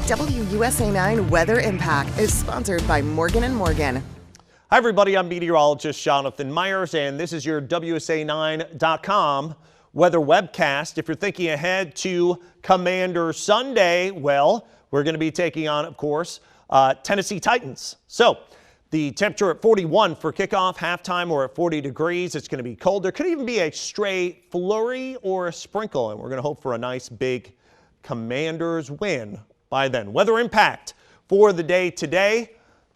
WUSA 9 Weather Impact is sponsored by Morgan & Morgan. Hi everybody, I'm meteorologist Jonathan Myers, and this is your WUSA9.com weather webcast. If you're thinking ahead to Commander Sunday, well, we're going to be taking on, of course, Tennessee Titans. So the temperature at 41 for kickoff, halftime, or at 40 degrees. It's going to be cold. There could even be a stray flurry or a sprinkle, and we're going to hope for a nice big Commanders win by then. Weather impact for the day today.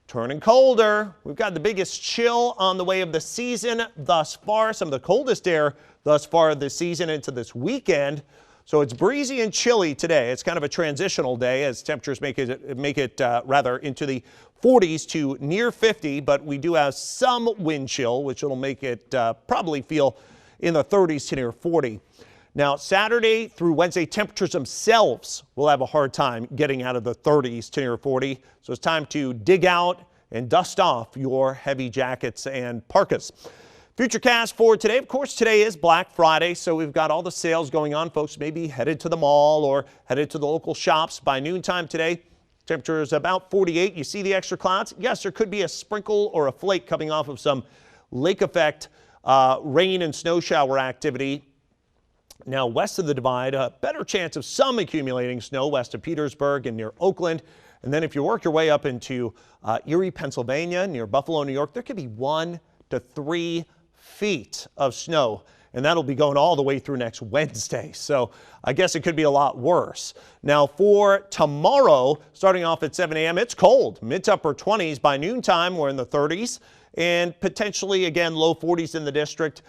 Turning colder. We've got the biggest chill on the way of the season thus far. Some of the coldest air thus far this season into this weekend. So it's breezy and chilly today. It's kind of a transitional day as temperatures make it rather into the 40s to near 50, but we do have some wind chill, which will make it probably feel in the 30s to near 40. Now, Saturday through Wednesday, temperatures themselves will have a hard time getting out of the 30s to near 40. So it's time to dig out and dust off your heavy jackets and parkas. Futurecast for today. Of course, today is Black Friday, so we've got all the sales going on. Folks may be headed to the mall or headed to the local shops by noontime today. Temperature is about 48. You see the extra clouds? Yes, there could be a sprinkle or a flake coming off of some lake effect rain and snow shower activity. Now, west of the divide, a better chance of some accumulating snow west of Petersburg and near Oakland. And then if you work your way up into Erie, Pennsylvania, near Buffalo, New York, there could be 1 to 3 feet of snow. And that'll be going all the way through next Wednesday. So I guess it could be a lot worse. Now, for tomorrow, starting off at 7 a.m., it's cold. Mid to upper 20s. By noontime, we're in the 30s. And potentially, again, low 40s in the district.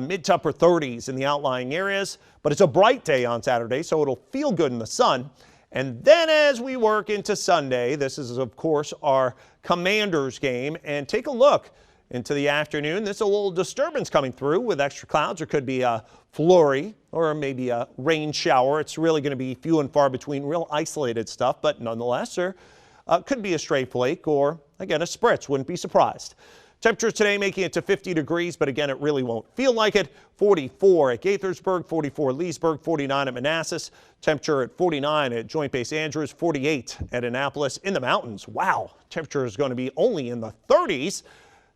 Mid to upper 30s in the outlying areas, but it's a bright day on Saturday, so it'll feel good in the sun. And then as we work into Sunday, this is, of course, our Commanders game, and take a look into the afternoon. There's a little disturbance coming through with extra clouds. There could be a flurry or maybe a rain shower. It's really going to be few and far between, real isolated stuff, but nonetheless, there could be a stray flake or, again, a spritz. Wouldn't be surprised. Temperatures today making it to 50 degrees, but again, it really won't feel like it. 44 at Gaithersburg, 44 at Leesburg, 49 at Manassas. Temperature at 49 at Joint Base Andrews, 48 at Annapolis. In the mountains, wow, temperature is going to be only in the 30s.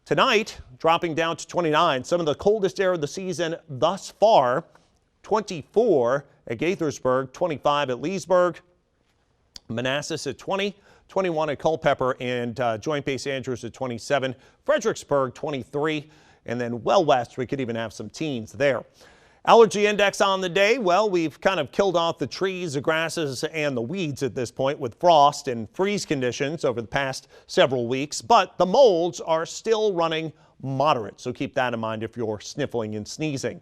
Tonight, dropping down to 29. Some of the coldest air of the season thus far. 24 at Gaithersburg, 25 at Leesburg. Manassas at 20. 21 at Culpeper, and Joint Base Andrews at 27. Fredericksburg 23, and then well west we could even have some teens there. Allergy index on the day, well, we've kind of killed off the trees, the grasses, and the weeds at this point with frost and freeze conditions over the past several weeks, but the molds are still running moderate, so keep that in mind if you're sniffling and sneezing.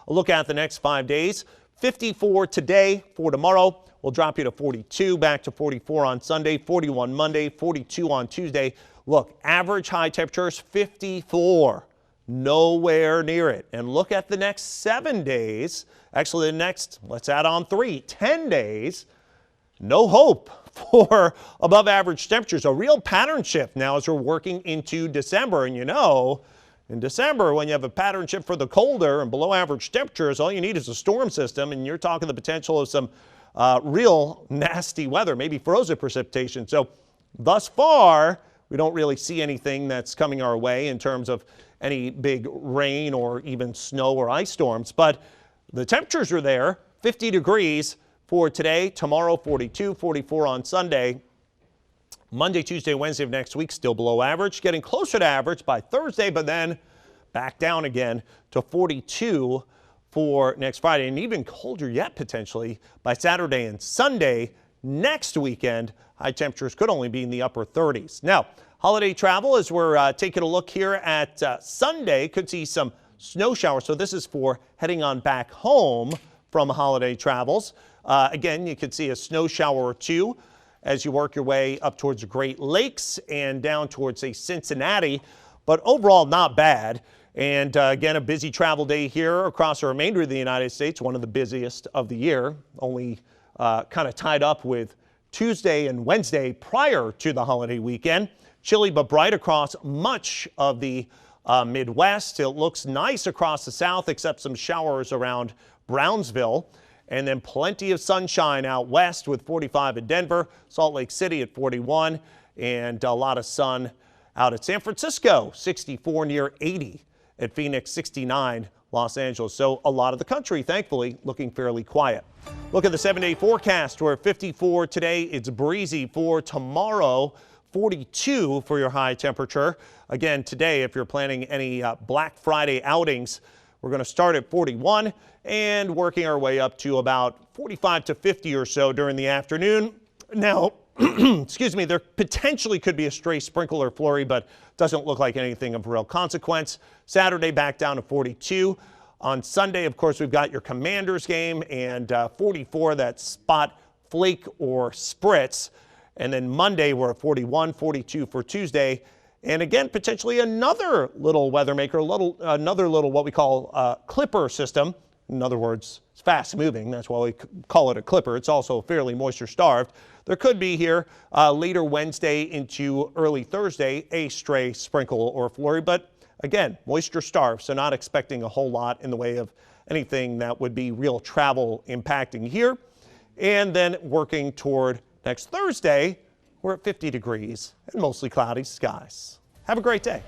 A look at the next 5 days. 54 today. For tomorrow, we'll drop you to 42, back to 44 on Sunday, 41 Monday, 42 on Tuesday. Look, average high temperatures 54, nowhere near it. And look at the next 7 days. Actually, the next, let's add on 10 days. No hope for above average temperatures. A real pattern shift now as we're working into December. And you know, in December, when you have a pattern shift for the colder and below average temperatures, all you need is a storm system, and you're talking the potential of some real nasty weather, maybe frozen precipitation. So thus far, we don't really see anything that's coming our way in terms of any big rain or even snow or ice storms. But the temperatures are there, 50 degrees for today, tomorrow 42, 44 on Sunday. Monday, Tuesday, Wednesday of next week, still below average, getting closer to average by Thursday, but then back down again to 42 for next Friday, and even colder yet potentially by Saturday and Sunday. Next weekend, high temperatures could only be in the upper 30s. Now, holiday travel, as we're taking a look here at Sunday, could see some snow showers. So this is for heading on back home from holiday travels. Again, you could see a snow shower or two as you work your way up towards the Great Lakes and down towards, say, Cincinnati. But overall, not bad. And again, a busy travel day here across the remainder of the United States, one of the busiest of the year, only kind of tied up with Tuesday and Wednesday prior to the holiday weekend. Chilly but bright across much of the Midwest. It looks nice across the south, except some showers around Brownsville. And then plenty of sunshine out west with 45 in Denver, Salt Lake City at 41, and a lot of sun out at San Francisco, 64 near 80 at Phoenix, 69 Los Angeles. So a lot of the country, thankfully, looking fairly quiet. Look at the 7-day forecast. We're at 54 today. It's breezy for tomorrow. 42 for your high temperature. Again, today, if you're planning any Black Friday outings, we're going to start at 41 and working our way up to about 45 to 50 or so during the afternoon. Now, excuse me, there potentially could be a stray sprinkle or flurry, but doesn't look like anything of real consequence. Saturday back down to 42. On Sunday, of course, we've got your Commanders game and 44, that spot flake or spritz. And then Monday, we're at 41, 42 for Tuesday. And again, potentially another little weather maker, another little what we call clipper system. In other words, it's fast moving. That's why we call it a clipper. It's also fairly moisture starved. There could be here later Wednesday into early Thursday a stray sprinkle or flurry. But again, moisture starved, so not expecting a whole lot in the way of anything that would be real travel impacting here. And then working toward next Thursday, we're at 50 degrees and mostly cloudy skies. Have a great day.